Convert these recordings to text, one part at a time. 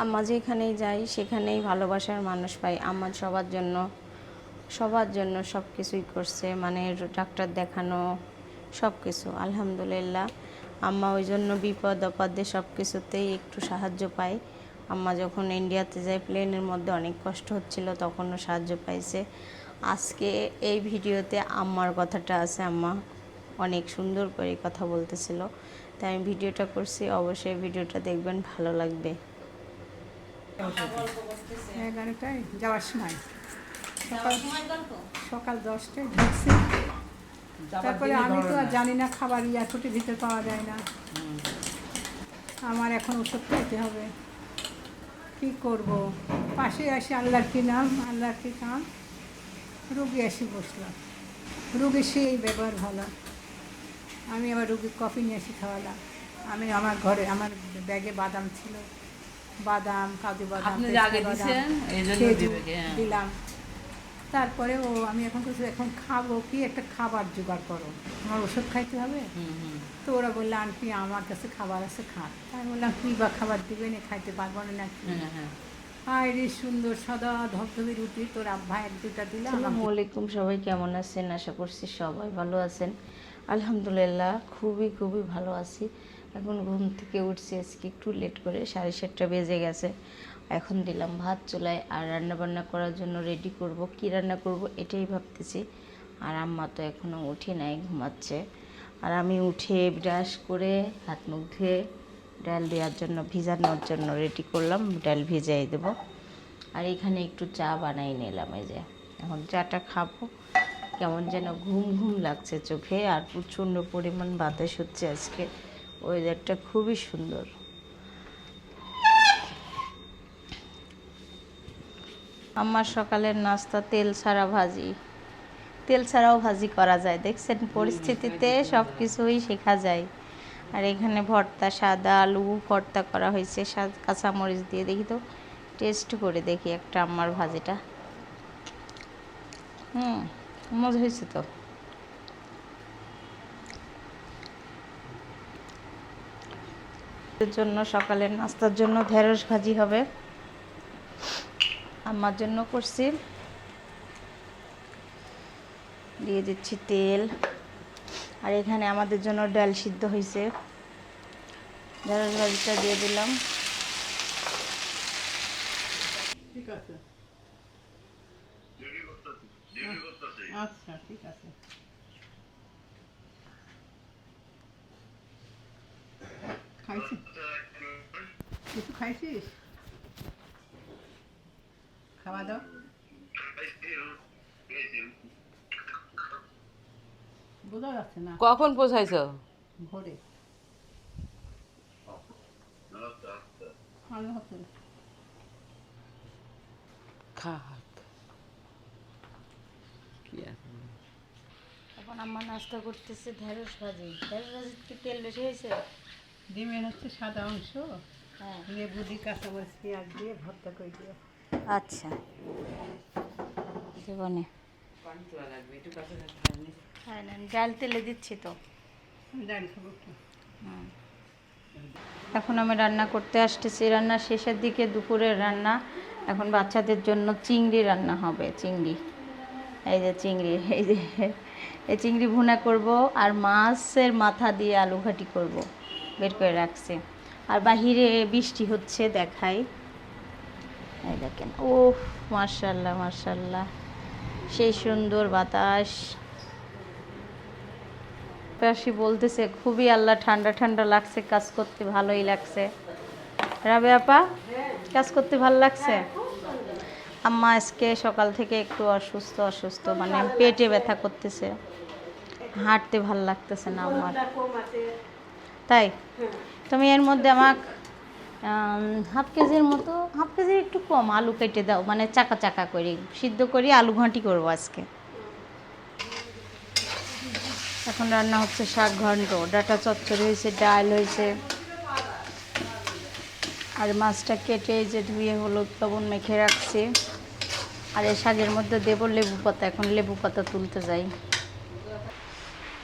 আম্মা যেখানেই যাই সেখানেই ভালোবাসার মানুষ পাই। আম্মা সবার জন্য সব কিছুই করছে, মানে ডাক্তার দেখানো সব কিছু আলহামদুলিল্লাহ। আম্মা ওই জন্য বিপদ আপদে সব কিছুতেই একটু সাহায্য পায়। আম্মা যখন ইন্ডিয়াতে যায় প্লেনের মধ্যে অনেক কষ্ট হচ্ছিল, তখনও সাহায্য পাইছে। আজকে এই ভিডিওতে আম্মার কথাটা আছে, আম্মা অনেক সুন্দর করে কথা বলতেছিল, তাই আমি ভিডিওটা করছি। অবশ্যই ভিডিওটা দেখবেন, ভালো লাগবে। 11টায় যাওয়ার সময় সকাল 10টায় ঢুকছি। তারপরে আমি তো আর জানি না খাবার এয়ারপোর্টের ভিতর পাওয়া যায় না। আমার এখন ওষুধ খাইতে হবে, কি করব? পাশে আসি আল্লাহর কি নাম, আল্লাহর কি কাম, রুগী এসে বসলাম। রুগী সেই ব্যবহার ভালো। আমি আবার রুগী কফি নিয়ে এসে খাওয়ালাম। আমি আমার ঘরে আমার ব্যাগে বাদাম ছিল, বাদাম, কাজু বাদাম দিলাম। তারপরে আমি এখন কিছু এখন খাবো কি, একটা খাবার জোগাড় করো, আমার ওষুধ খাইতে হবে। তো ওরা বললো আন্টি আমার কাছে খাবার আছে, খান। আমি বললাম কী বা খাবার দিবে না, খাইতে পারবো না নাকি? আরে সুন্দর সাদা ধবধবে রুটি, তোর আব্বা 1-2টা দিলে। আসসালামু আলাইকুম, সবাই কেমন আছেন? আশা করছি সবাই ভালো আছেন। আলহামদুলিল্লাহ খুবই ভালো আছি। এখন ঘুম থেকে উঠছি আজকে একটু লেট করে, 7:30 বেজে গেছে। এখন দিলাম ভাত চুলায়, আর রান্নাবান্না করার জন্য রেডি করব। কি রান্না করব এটাই ভাবতেছি। আর আম্মা তো এখনও উঠে নাই, ঘুমাচ্ছে। আর আমি উঠে ব্রাশ করে হাত মুখ ধুয়ে ডাল দেওয়ার জন্য, ভিজানোর জন্য রেডি করলাম। ডাল ভিজাই দেবো। আর এখানে একটু চা বানাই নিলাম। এই যে এখন চাটা খাবো। কেমন যেন ঘুম লাগছে চোখে, আর প্রচণ্ড পরিমাণ বাতাস হচ্ছে আজকে। ওয়েদারটা খুবই সুন্দর। আমার সকালের নাস্তা তেল ছাড়া ভাজি। তেল ছাড়াও ভাজি করা যায়, দেখছেন? পরিস্থিতিতে সব কিছুই শেখা যায়। আর এখানে ভর্তা, সাদা আলু ভর্তা করা হয়েছে কাঁচামরিচ দিয়ে। দেখি তো, টেস্ট করে দেখি একটা আমার ভাজিটা। মজা হয়েছে তো। এর জন্য সকালের নাস্তার জন্য ঢেঁড়স ভাজি হবে, আমার জন্য করছি। দিয়ে দিচ্ছি তেল। আর এখানে আমাদের জন্য ডাল সিদ্ধ হয়েছে, ঢেঁড়স ভাজিটা দিয়ে দিলাম। ঠিক আছে, আচ্ছা ঠিক আছে। খাইছিস কিছু? খাইছিস? খাওয়া দাও বোঝা যাচ্ছে না। কখন পৌঁছাইছ? ভোরে এখন আমার নাস্তা করতেছে ঢেঁড়স ভাজি। ঢেঁড়স ভাজিতে তেল বেশি হয়েছে। ডিমের হচ্ছে সাদা অংশ, হ্যাঁ, লেবু দিয়ে কাঁচামরিচ পেঁয়াজ দিয়ে ভর্তা করে দিও। আচ্ছা জীবনে হ্যাঁ, ডাল তেলে দিচ্ছি তো। ডাল খাবো কি? এখন আমি রান্না করতে আসতেছি, রান্না শেষের দিকে, দুপুরের রান্না। এখন বাচ্চাদের জন্য চিংড়ি রান্না হবে। চিংড়ি, এই যে চিংড়ি, এই চিংড়ি ভুনা করব। আর মাছের মাথা দিয়ে আলু ঘাটি করব, বের করে রাখছি। আর বাহিরে বৃষ্টি হচ্ছে, দেখাই। এই দেখেন, ও মাশাল্লাহ মাশাল্লাহ, সেই সুন্দর বাতাস। পাশি বলতেছে খুবই আল্লাহ ঠান্ডা ঠান্ডা লাগছে, কাজ করতে ভালোই লাগছে। রাবে আপা, কাজ করতে ভালো লাগছে? আম্মা আজকে সকাল থেকে একটু অসুস্থ, মানে পেটে ব্যথা করতেছে, হাঁটতে ভালো লাগতেছে না আমার। তাই তুমি এর মধ্যে আমাকে হাফ কেজির একটু কম আলু কেটে দাও, মানে চাকা চাকা করে সিদ্ধ করি, আলু ঘাঁটি করবো আজকে। এখন রান্না হচ্ছে শাক ঘন্ট, ডাটা চচ্চড়ি হয়েছে, ডাল হয়েছে। আর মাছটা কেটে যে ধুয়ে হলুদ লবণ মেখে রাখছি। আর এই শাকের মধ্যে দেবো লেবু পাতা। এখন লেবু পাতা তুলতে যাই।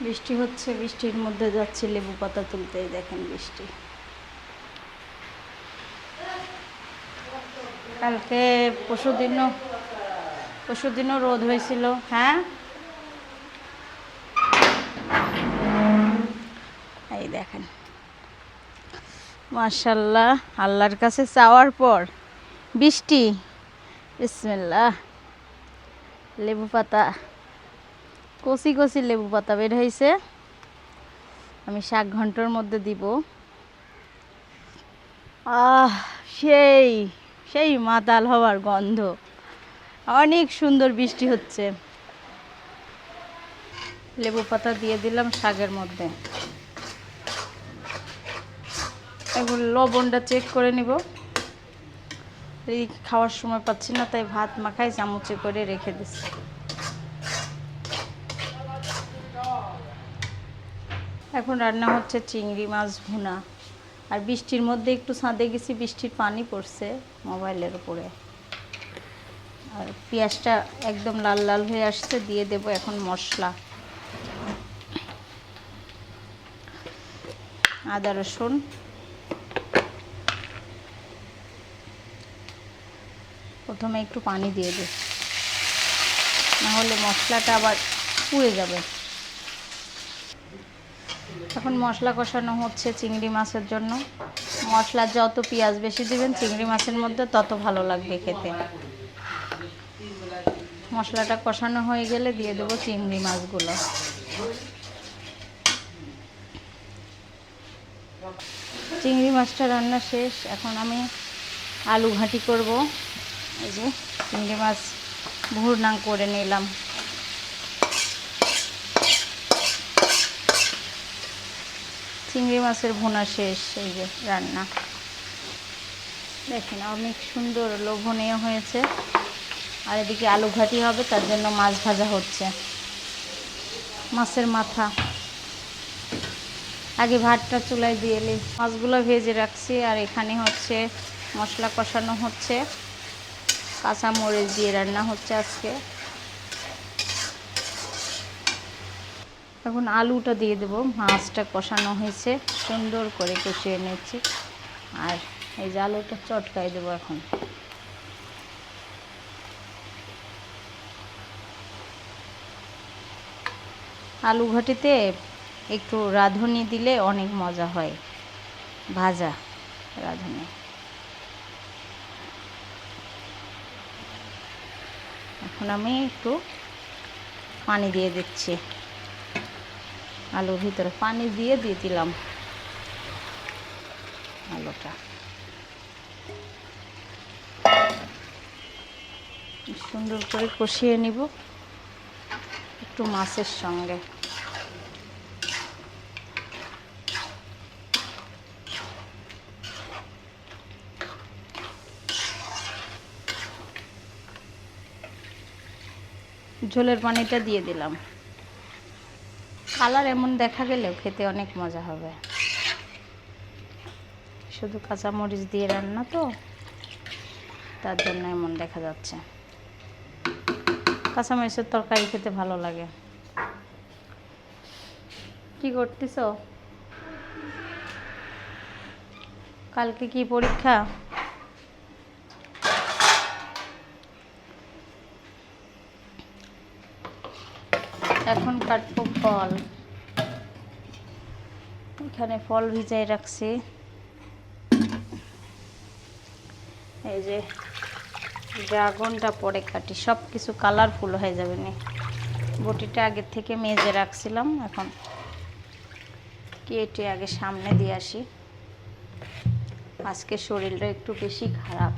বৃষ্টি হচ্ছে, বৃষ্টির মধ্যে যাচ্ছি লেবু পাতা তুলতে। দেখেন বৃষ্টি। কালকে পরশুদিনও রোদ হয়েছিল। হ্যাঁ, এই দেখেন মাশাআল্লাহ, আল্লাহর কাছে চাওয়ার পর বৃষ্টি। বিসমিল্লাহ। লেবু পাতা, কচি কচি লেবু পাতা বের হয়েছে, আমি শাক ঘন্টার মধ্যে দিব। সেই সেই মাতাল হওয়ার গন্ধ, অনেক সুন্দর বৃষ্টি হচ্ছে। লেবু পাতা দিয়ে দিলাম শাকের মধ্যে। এগুলো লবণটা চেক করে নিব। এই খাওয়ার সময় পাচ্ছি না, তাই ভাত মাখাই চামচে করে রেখে দিচ্ছি। এখন রান্না হচ্ছে চিংড়ি মাছ ভুনা। আর বৃষ্টির মধ্যে একটু ছাদে গেছি, বৃষ্টির পানি পড়ছে মোবাইলের উপরে। আর পেঁয়াজটা একদম লাল লাল হয়ে আসছে, দিয়ে দেব এখন মশলা। আদা রসুন, প্রথমে একটু পানি দিয়ে দিই, নাহলে মশলাটা আবার পুড়ে যাবে। এখন মশলা কষানো হচ্ছে চিংড়ি মাছের জন্য। মশলা যত পেঁয়াজ বেশি দিবেন চিংড়ি মাছের মধ্যে তত ভালো লাগবে খেতে। মশলাটা কষানো হয়ে গেলে দিয়ে দেবো চিংড়ি মাছগুলো। চিংড়ি মাছটা রান্না শেষ, এখন আমি আলু ঘাঁটি করব। এই যে চিংড়ি মাছ ভুনা করে নিলাম। চিংড়ি মাছের ভুনা শেষ, এই যে রান্না। দেখেন অনেক সুন্দর লোভনীয় হয়েছে। আর এদিকে আলু ঘাঁটি হবে, তার জন্য মাছ ভাজা হচ্ছে। মাছের মাথা আগে ভাতটা চুলায় দিয়ে এলি, মাছগুলো ভেজে রাখছি। আর এখানে হচ্ছে মশলা কষানো হচ্ছে, কাঁচা মরিচ দিয়ে রান্না হচ্ছে আজকে। এখন আলুটা দিয়ে দেবো। মাছটা কষানো হয়েছে, সুন্দর করে কষিয়ে নিচ্ছি। আর এই যে আলুটা চটকাই দেবো এখন। আলু ঘাটিতে একটু রাঁধুনি দিলে অনেক মজা হয়, ভাজা রাঁধুনি। এখন আমি একটু পানি দিয়ে দিচ্ছি, আলুর ভিতরে পানি দিয়ে দিলাম আলুটা। সুন্দর করে কষিয়ে নিব একটু মাছের সঙ্গে। ঝোলের পানিটা দিয়ে দিলাম। কালার এমন দেখা গেলেও খেতে অনেক মজা হবে। শুধু কাঁচামরিচ দিয়ে রান্না তো, তার জন্য এমন দেখা যাচ্ছে। কাঁচামরিচের তরকারি খেতে ভালো লাগে। কি করতেছো? কালকে কি পরীক্ষা? এখন কাটবো ফল। এখানে ফল ভিজাই রাখছি। এই যে ড্রাগনটা পরে কাটি, সব কিছু কালারফুল হয়ে যাবে না। বটিটা আগে থেকে মেজে রাখছিলাম, এখন কেটে আগে সামনে দিয়ে আসি। আজকে শরীরটা একটু বেশি খারাপ।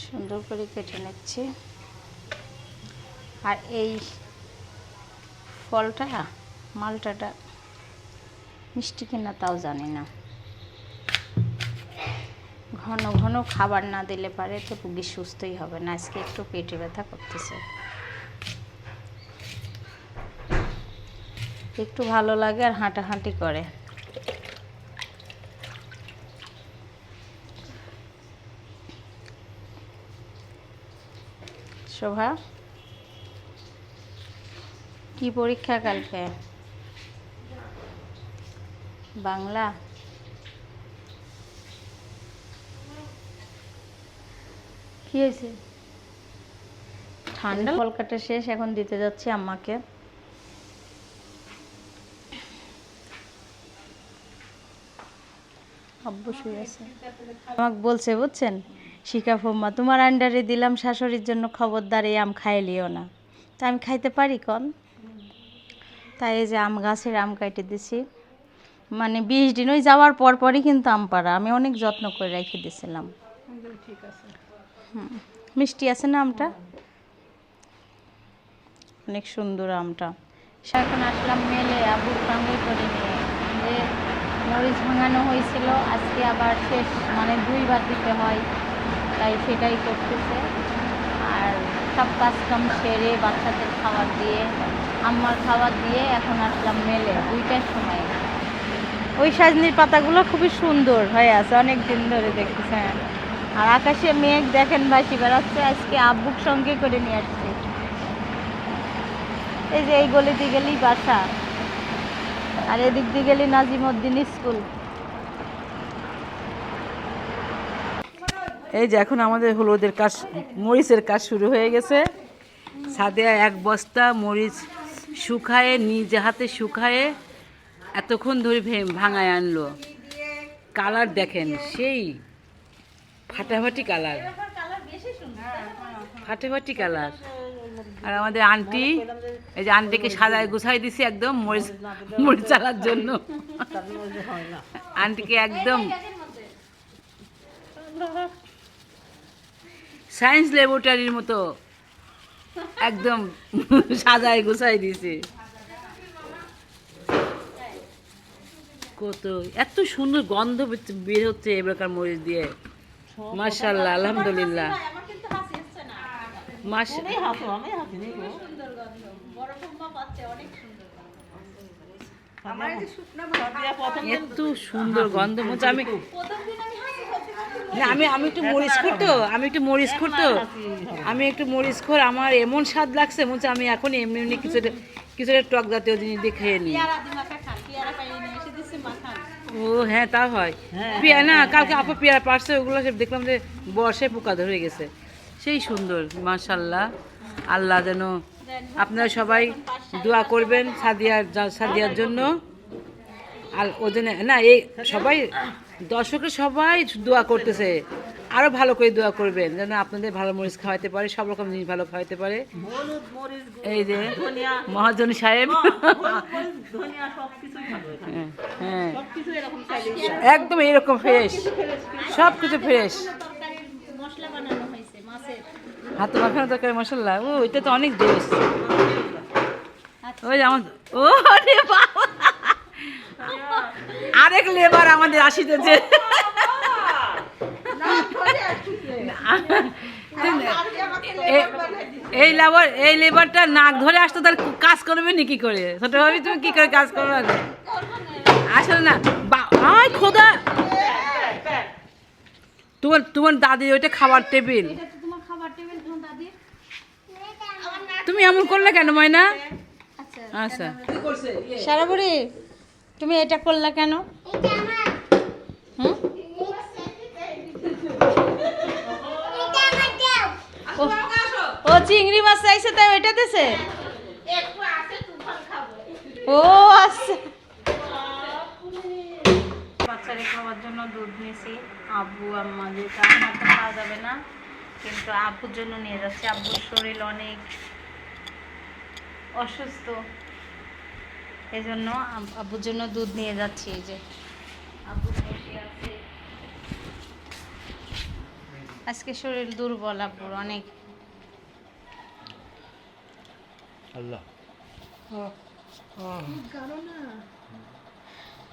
সুন্দর করে কেটে নিচ্ছি। আর এই ফলটা, মালটাটা মিষ্টি কিনা তাও জানি না। ঘন ঘন খাবার না দিলে পারে তো রুগী সুস্থই হবে না। আজকে একটু পেটে ব্যথা করতেছে। একটু ভালো লাগে আর হাঁটাহাঁটি করে। শোভা, কি পরীক্ষা কালকে? বাংলা। কি হয়েছে? ঠান্ডা। কলকাতা শেষ, এখন দিতে যাচ্ছি আম্মাকে। আব্বু শুয়ে আছে, আমাকে বলছে বুঝছেন, শিখা ফম্মা তোমার আন্ডারে দিলাম শাশুড়ির জন্য, খবরদার এই আম খাইলিও না। তা আমি খাইতে পারি কন? তাই এই যে আম গাছের আম কাইটে দিছি, মানে 20 দিন ওই যাওয়ার পর পরই কিন্তু আম পাড়া, আমি অনেক যত্ন করে রেখে দিয়েছিলাম। ঠিক আছে। মিষ্টি আছে না আমটা, অনেক সুন্দর আমটা। এখন আসলাম মেলে আবুর সঙ্গে করে নিয়ে, যে মরিচ ভাঙানো হয়েছিল, আজকে আবার শেষ, মানে 2 বার দিতে হয়, তাই সেটাই করতেছে। আর সব কাজকাম সেরে বাচ্চাদের খাবার দিয়ে, আম্মার খাবার দিয়ে এখন আসলাম মেলে 2টার সময়। ওই সাজনির পাতাগুলো খুবই সুন্দর হয়ে আছে, অনেক দিন ধরে দেখতেছেন। আর আকাশে মেঘ দেখেন ভাসি বেড়াচ্ছে, আজকে আব্বুর সঙ্গে করে নিয়ে আসছি। এই যে এই গলিতে গেলেই বাসা, আর এদিক দিয়ে গেলে নাজিমউদ্দিন স্কুল। এই যে এখন আমাদের হলুদের কাজ, মরিচের কাজ শুরু হয়ে গেছে। সাদিয়া 1 বস্তা মরিচ শুকায়ে, নিজে হাতে শুকায়ে এতক্ষণ ধরে ভাঙায় আনলো। কালার দেখেন, সেই ফাটাফাটি কালার, ফাটাফাটি কালার। আর আমাদের আন্টি, এই যে আন্টিকে সাজায় গুছাই দিছি একদম মরিচ মরিচ চালার জন্য। আন্টিকে একদম সায়েন্স ল্যাবরেটরির মতো একদম সাজায় গুছাই দিছে। কত এত সুন্দর গন্ধ বের হচ্ছে এবারকার মরিচ দিয়ে, মাশাআল্লাহ, আলহামদুলিল্লাহ। এত সুন্দর গন্ধ মধ্যে আমি না, আমি একটু মরিচ করতো, আমি একটু মরিচ খোর, আমার এমন স্বাদ লাগছে মনে আমি এখন এমনি এমনি কিছু একটা টক জাতীয় জিনিস দিয়ে খেয়ে নিই। ও হ্যাঁ, তা হয়। পেয়ারা না, কালকে আপা পেয়ারা পারছে, ওগুলো দেখলাম যে বর্ষায় পোকা ধরে গেছে। সেই সুন্দর, মাশাআল্লাহ। আল্লাহ যেন, আপনারা সবাই দোয়া করবেন সাদিয়ার জন্য। আর ও জন্য না, এই সবাই দর্শকরা সবাই দোয়া করতেছে, আরো ভালো করে দোয়া করবেন যেন আপনাদের ভালো মরিচ খাওয়াইতে পারে, সব রকম জিনিস ভালো খাওয়াইতে পারে। এই যে মহাজন সাহেব, হ্যাঁ একদম এরকম ফ্রেশ, সব কিছু ফ্রেশ। হাতে মাখানো তরকারি মশলা, ও এটা তো অনেক বেশ। ওই আমার, ও রে বাবা, আরেক লেবার আমাদের আসিতেছে। এই লেবারটা নাক ধরে আসতো, তার কাজ করবে নি কি করে? ছোট ভাবি তুমি কি করে কাজ করবে? আসলে না, খোদা, তোমার দাদি ওইটা খাবার টেবিল, তুমি এমন করলে কেন ময়না? আচ্ছা, সারাবুড়ি তুমি এটা করলা কেন? হুম, ও চিংড়ি মাছ চাইছে তাই ওইটা দিছে। ও আচ্ছা, বাচ্চাদের খাওয়ার জন্য দুধ নিয়েছি। আব্বু আম্মা, যেটা আমার তো খাওয়া যাবে না, কিন্তু আব্বুর জন্য নিয়ে যাচ্ছি। আব্বুর শরীর অনেক অসুস্থ, এই জন্য আব্বুর জন্য দুধ নিয়ে যাচ্ছি। এই যে আব্বু বসে আছে, আজকে শরীর দুর্বল আব্বুর অনেক।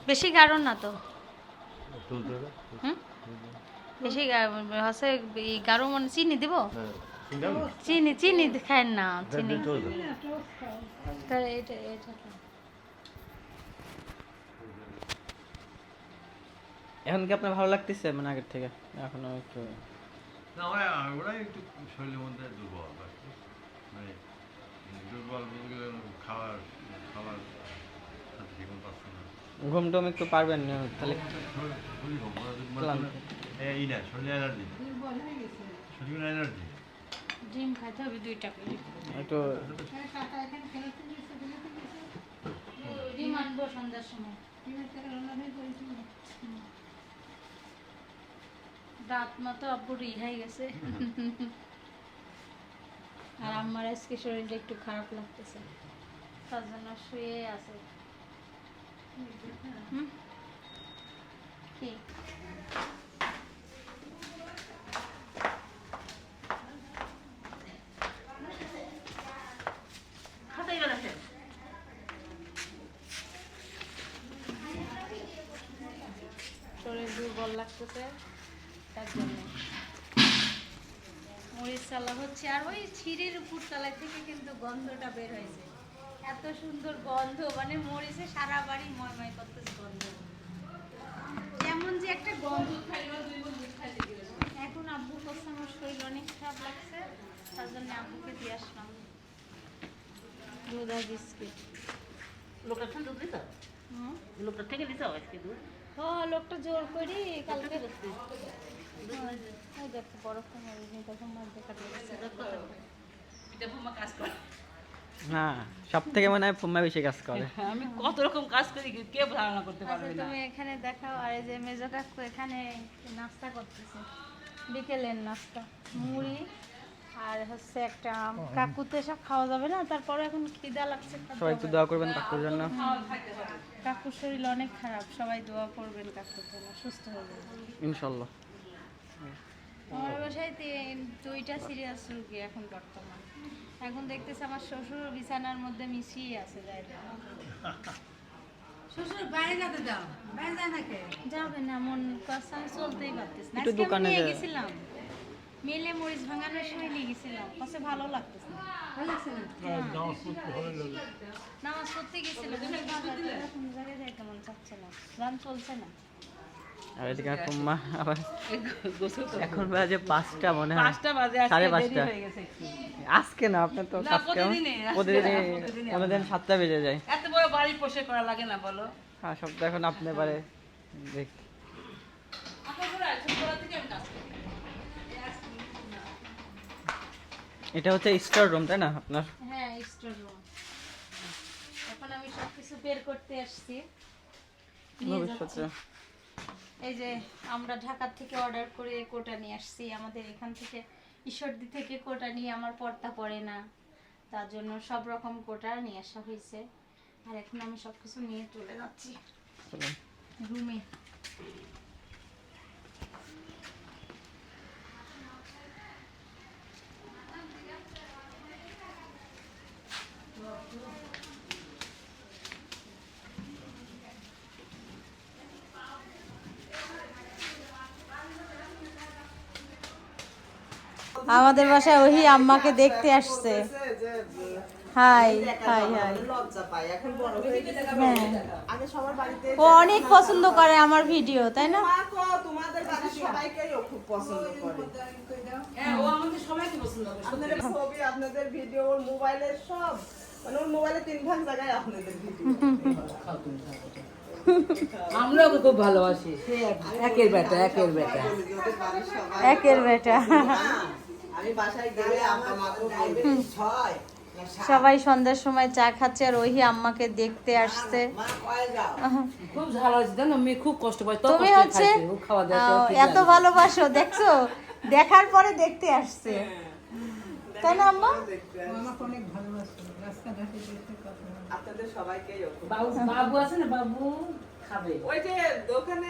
বেশি গাঢ় না তো, বেশি হচ্ছে গাঢ়, মানে চিনি দিব? চিনি খায় না, চিনি। এটা এখন কি আপনার ভালো লাগতেছে মানে আগের থেকে? এখনো একটু না ওরাই একটু শরীরের মধ্যে দুর্বল আর কি। মানে দুর্বল বলতে গেলে খাওয়ার খাবার সাথে ঠিকমতো পাচ্ছে না। ঘুম টুম একটু পারবেন না তাহলে? খুবই কম ক্লান্ত। এই না শরীরে এনার্জি দুর্বল হয়ে গেছে। শরীরে এনার্জি ডিম খাইতে হবে 2টা করে। একটু হ্যাঁ, কাকা এখানে খেলাতে গেছে, খেলাতে গেছে। ডিম আনবো সন্ধ্যার সময়। ডিমের থেকে রান্না হয়ে পড়েছিল। রাত মতো আব্বু রিহাই গেছে। আর আমার আজকে শরীরটা একটু খারাপ লাগতেছে, তার জন্য শুয়ে আছে। হুম? কি শরীর দুর্বল লাগতেছে, তার জন্য মরিচ চালা হচ্ছে। আর ওই ছিঁড়ির উপর তলায় থেকে কিন্তু গন্ধটা বের হয়েছে, এত সুন্দর গন্ধ, মানে মরিচে সারা বাড়ি ময়ময় করতেছে গন্ধ, যেমন যে একটা গন্ধ। এখন আব্বু করছে আমার শরীর অনেক খারাপ লাগছে, তার জন্য আব্বুকে দিয়ে আসলাম দুধ আর বিস্কিট। লোকটা ঠান্ডা দিত, হুম, লোকটা থেকে দিত আজকে দুধ। ও লোকটা জোর করি কালকে ওই দেখো বরফ কমারিনি, তখন মধ্যে কাটে গেছে। দেখো মা কাজ করে। না, সব থেকে মনে হয় ফুম্মা বেশি কাজ করে। আমি কত রকম কাজ করি কেউ ধারণা করতে আচ্ছা পারবে না। তুমি এখানে দেখাও। আর এই যে মেজো কাকু এখানে নাস্তা করতেছে, বিকেলের নাস্তা, মুড়ি আর হচ্ছে একটা আম। কাকু তো এসব খাওয়া যাবে না, তারপরে এখন খিদা লাগছে, খাদ্য সবাই একটু হবে। দোয়া করবেন কাকুর জন্য। কাকুর শরীর অনেক খারাপ, সবাই দোয়া করবেন কাকুর জন্য সুস্থ হয়ে যাবে। ইনশাল্লাহ। আমার বাসায় 2টা সিরিয়াস রুগী এখন বর্তমান। এখন দেখতেছে আমার শ্বশুর বিছানার মধ্যে মিশিয়ে আছে, যায় না। শ্বশুর বাইরে যেতে দাও, বাইরে যায় না কে? যাবে না, মন কষ্ট, আমি চলতেই পারতেছি না। একটু আজকে আমি দোকানে নিয়ে যা। গেছিলাম, মেলে মরিচ ভাঙানোর সময় নিয়ে গেছিলাম, কাছে ভালো লাগতেছে না। ভালো লাগছে না? নামাজ পড়তে গেছিল, কোনো জায়গায় যাইতে মন চাচ্ছে না, গান চলছে না। আর এদিকে ফুম্মা আবার গোসল করবো। এখন বাজে 5টা মনে হয়। 5টা বাজে, আজকে সাড়ে দেরি 5টা। হয়ে গেছে একটু। আজকে না, আপনার তো না, কাজ কেমন? প্রতিদিনই। প্রতিদিনই প্রতিদিনই কোনোদিন 7টা বেজে যায়। এত বড় বাড়ি পোষে করা লাগে না বলো? হ্যাঁ, সব তো এখন আপনি পারে দেখতে। ছোটবেলা থেকে আমি কাজ করি। এটা হচ্ছে স্টোর রুম তাই না আপনার? হ্যাঁ, স্টোর রুম। এখন আমি সবকিছু বের করতে আসছি, নিয়ে ভবিষ্যতে যাচ্ছি। এই যে আমরা ঢাকা থেকে অর্ডার করে কোটা নিয়ে আসছি, আমাদের এখান থেকে ঈশ্বরদী থেকে কোটা নিয়ে আমার পর্দা পড়ে না, তার জন্য সব রকম কোটা নিয়ে আসা হয়েছে। আর এখন আমি সবকিছু নিয়ে চলে যাচ্ছি চলুন। রুমে। আমাদের বাসায় ওহি আম্মাকে দেখতে আসছে। High high high. হ্যাঁ, ও অনেক পছন্দ করে আমার ভিডিও, তাই না? তোমাদের বাড়ির সবাইকেই ও খুব পছন্দ করে। হ্যাঁ, ও আমাদের সবাইকে পছন্দ করে। আপনাদের ছবি, আপনাদের ভিডিও, ওর মোবাইলের সব, মানে ওর মোবাইলে 3 ভাগ জায়গায় আপনাদের ভিডিও। আমরা ওকে খুব ভালোবাসি, সে একের বেটা, একের বেটা। ওদের বাড়ির সবাই একের বেটা। আমি বাসায় গেলে আমার মাকে বলবে 6 না 7 সবাই সন্ধ্যার সময় চা খাচ্ছে, আর ওহি আম্মাকে দেখতে আসছে। মা কয়ে যাও। খুব ভালো আছে, জানো মেয়ে খুব কষ্ট পায়, তো তুমি কষ্ট হচ্ছে খাইছে, ও খাওয়া দাওয়া ঠিক এত ভালোবাসো, দেখছো, দেখার পরে দেখতে আসছে, তাই না আম্মা? আমাকে অনেক ভালোবাসে, রাস্তাঘাটে দেখতে কথা বলে। আপনাদের সবাইকেই ও খুব। বাবু আছে না, বাবু খাবে। ওই যে দোকানে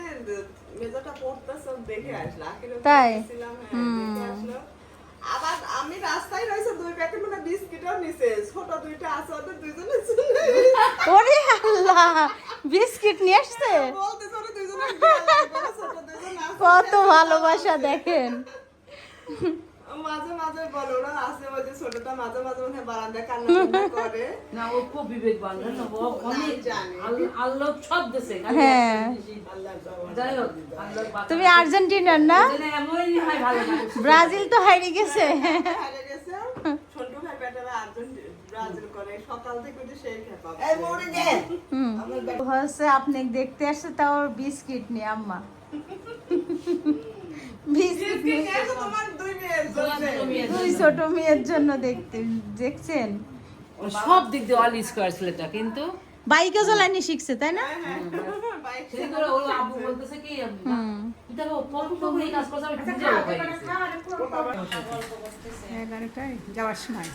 মেজোটা পড়তেছে দেখে আসলো, আকিরে তাই? ছিলাম, হ্যাঁ দেখে আসলো। আবার আমি রাস্তায় রয়েছে 2 প্যাকেট মানে বিস্কিটও নিছে, ছোট 2টা আছে, ওদের দুইজনে চলে ওরে আল্লাহ, বিস্কিট নিয়ে আসছে। বলতে চলে দুইজনে বিয়ে লাগবে, ছোট দুইজন আছে। কত ভালোবাসা দেখেন। মা মাঝে মাঝে বলে ওরা আছে ওই যে ছোটটা মাঝে মাঝে মনে হয় বারান্দায় কান্না করে। না ও খুব বিবেকবান জানো, ও অনেক জানি। আল্লাহ সব দেশে হ্যাঁ যাই হোক আল্লাহ তুমি আর্জেন্টিনার না? এমনই হয় ভালো মানুষ। ব্রাজিল তো হারিয়ে গেছে। হারিয়ে গেছে ছোট ভাই বেটারা আর্জেন্টিনা ব্রাজিল করে সকাল থেকে উঠে সেই খেপা। হচ্ছে আপনি দেখতে আসছে তাও বিস্কিট নিয়ে আম্মা বিস্কিট নিয়ে তোমার দুই মেয়ের জন্য। দুই ছোট মেয়ের জন্য দেখছেন ও সব দিক দিয়ে অল স্কোয়ার ছেলেটা, কিন্তু বাইকে চালানি শিখছে তাই না? বাইক সেই করে ওর আব্বু বলতেছে কি দেখো প্রথম এই কাজ করছে আমি খুঁজে পাই না। 11টায় যাওয়ার সময়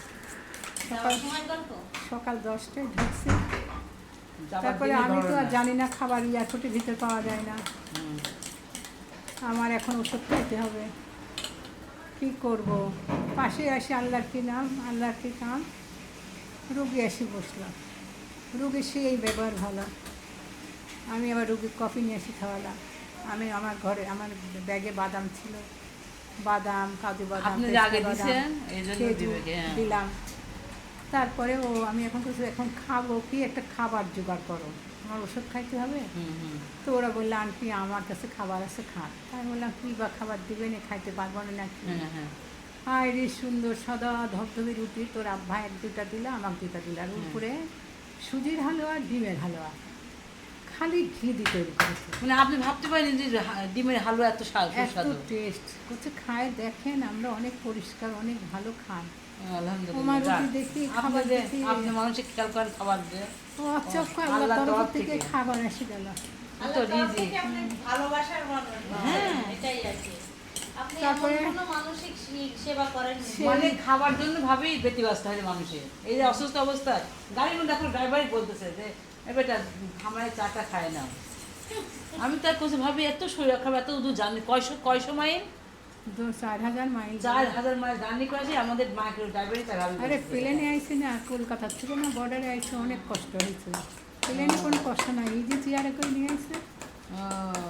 সকাল 10টায় ঢুকছি। তারপরে আমি তো আর জানি না খাবার এয়ারপোর্টের ভিতর পাওয়া যায় না। আমার এখন ওষুধ খাইতে হবে, কি করব? পাশে আসি আল্লাহর কি নাম, আল্লাহর কি কাম, রুগী এসে বসলাম। রুগী সেই ব্যবহার ভালো। আমি আবার রুগীর কফি নিয়ে এসে খাওয়ালাম। আমি আমার ঘরে আমার ব্যাগে বাদাম ছিল, বাদাম, কাজু বাদাম, আপনি যে পেস্তা আগে বাদাম, দিছেন এই জন্য খেজুর দিবে কি, হ্যাঁ। দিলাম। তারপরে আমি এখন কিছু এখন খাবো কি, একটা খাবার জোগাড় করো, আমার ওষুধ খাইতে হবে। তো ওরা বললো আন্টি আমার কাছে খাবার আছে, খান। তাই বললাম কী বা খাবার দিবেন, খাইতে পারবো না নাকি? হ্যাঁ হ্যাঁ আর রে সুন্দর সাদা ধবধবে রুটি, তোর আব্বা 1-2টা দিলা, আমাকে 2টা দিলা। আর উপরে সুজির হালুয়া, ডিমের হালুয়া, খালি ঘি দিয়ে তৈরি করেছে। মানে আপনি ভাবতে পারেন যে ডিমের হালুয়া এত এত সুস্বাদু। টেস্ট করছে, খায় দেখেন আমরা অনেক পরিষ্কার, অনেক ভালো খান। আমার আলহামদুলিল্লাহ রুটি যাক। দেখি, আপনি খাবার যে দেখি, আপনি মানুষের খেয়াল করেন খাবার দিয়ে ও আচ্ছা আল্লাহ আল্লাহর তরফ তরফ থেকে থেকে। খাবার এসে গেল। তো রিজি ভালোবাসার মানুষ হ্যাঁ এটাই আর কি। আপনি তারপরে- এমন কোনো মানসিক সেবা করেন মানে খাবার জন্য ভাবেই ব্যতিব্যস্ত হয় মানুষের। এই যে অসুস্থ অবস্থায় গাড়ির মধ্যে এখন ড্রাইভারই বলতেছে যে বেটা খামারে চাটা খায় না। আমি তার কাছে ভাবি এত শরীর খারাপ, এত দূর জানি কয়শো মাইল, 4,000 মাইল। 4000 মাইল জার্নি করেছে আমাদের মাকে ড্রাইভারই তার ভাবি আরে বলতেছে। প্লেনে আইছে না, কলকাতা থেকে না, বর্ডারে আইছে, অনেক কষ্ট হয়েছে। প্লেনে কোনো কষ্ট নাই, ইজি চেয়ারে করে নিয়ে আসছে, ও,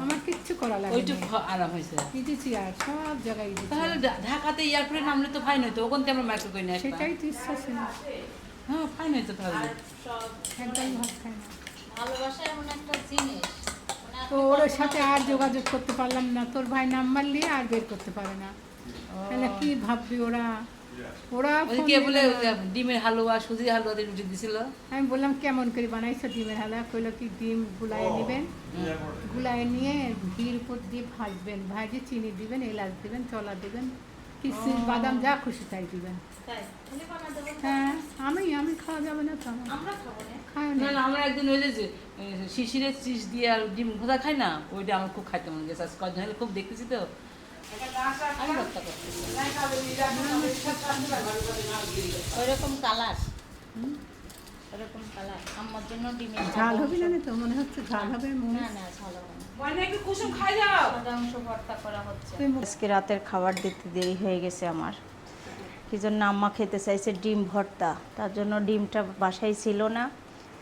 আমার কিচ্ছু করা লাগে ওইটুকু আরাম হয়েছে। ইজি চেয়ার, সব জায়গায় ইজি তাহলে ঢাকাতে এয়ারপোর্টে নামলে তো ফাইন হইতো, ওখান থেকে আমরা মাইক্রো করে নিয়ে আসতাম। সেটাই তো ইচ্ছা ছিল, হ্যাঁ ফাইন হইতো তাহলে। একদম ভাত খায় না। ভালোবাসা এমন একটা জিনিস মানে তো ওর সাথে আর যোগাযোগ করতে পারলাম না, তোর ভাই নাম্বার নিয়ে আর বের করতে পারে না। তাহলে কি ভাববি ওরা ওরা ওই ফোন কে বলে দিলো না। ডিমের হালুয়া সুজির হালুয়া দিয়ে রুটি দিছিল। আমি বললাম কেমন করে বানাইছো ডিমের হালুয়া? কইলো কি ডিম গুলায় নেবেন, গুলায় নিয়ে ঘির উপর দিয়ে ভাজবেন, ভাজে চিনি দিবেন, এলাচ দিবেন, চলা দিবেন, কিশমিশ বাদাম যা খুশি তাই দিবেন। তাই তুমি বানাতে বলছো? হ্যাঁ আমি খাওয়া যাবে না তো আমার আমরা খাবো না। খায় না না। না আমরা একদিন ওই যে শিশিরের চিজ দিয়ে আর ডিম ভোজা খাই না, ওইটা আমার খুব খাইতে মন গেছে। আজ কদিন হলে খুব দেখতেছি তো আমি রক্ষা করতেছি। ওইরকম কালার ওইরকম কালার আমার জন্য ডিমের ঝাল হবে না তো, মনে হচ্ছে ঝাল হবে মনে না না ঝাল হবে না। মানে একটু কুসুম খাই যাও। সাদা অংশ ভর্তা করা হচ্ছে। হয়। আজকে রাতের খাবার দিতে দেরি হয়ে গেছে আমার, কি জন্য আম্মা খেতে চাইছে ডিম ভর্তা, তার জন্য ডিমটা বাসায় ছিল না,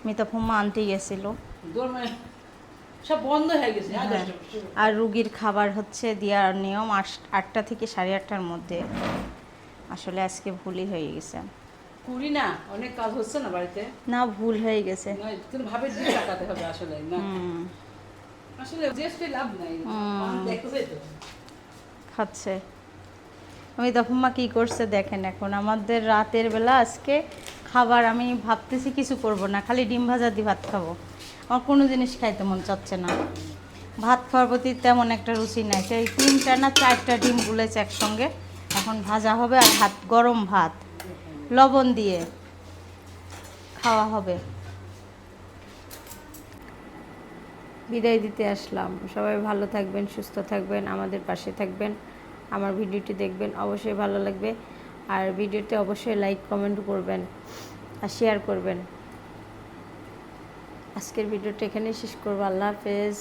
মিতা ফুম্মা আনতে গেছিলো। মানে সব বন্ধ হয়ে গেছে। আর হ্যাঁ, 10টা বছর। আর রুগীর খাবার হচ্ছে দেওয়ার নিয়ম 8টা থেকে 8:30টার মধ্যে। আসলে আজকে ভুলই হয়ে গেছে, করি না, অনেক কাজ হচ্ছে না বাড়িতে। না ভুল হয়ে গেছে। নয়, কিন্তু ভাবে দিকে তাকাতে হবে আসলে না। হুম, আসলে চেষ্টায় লাভ নাই। দেখতে তো খাচ্ছে। আমি দফুম্মা কি করছে দেখেন, এখন আমাদের রাতের বেলা আজকে খাবার আমি ভাবতেছি কিছু করব না, খালি ডিম ভাজা দিয়ে ভাত খাবো। আমার কোনো জিনিস খাইতে মন চাচ্ছে না, ভাত খাওয়ার প্রতি তেমন একটা রুচি নাই। সেই 3টা না 4টা ডিম গুলেছে একসঙ্গে, এখন ভাজা হবে আর ভাত, গরম ভাত লবণ দিয়ে খাওয়া হবে। বিদায় দিতে আসলাম। সবাই ভালো থাকবেন, সুস্থ থাকবেন, আমাদের পাশে থাকবেন, আমার ভিডিওটি দেখবেন, অবশ্যই ভালো লাগবে। আর ভিডিওতে অবশ্যই লাইক কমেন্ট করবেন আর শেয়ার করবেন। আজকের ভিডিওটা এখানেই শেষ করবো। আল্লাহ হাফেজ।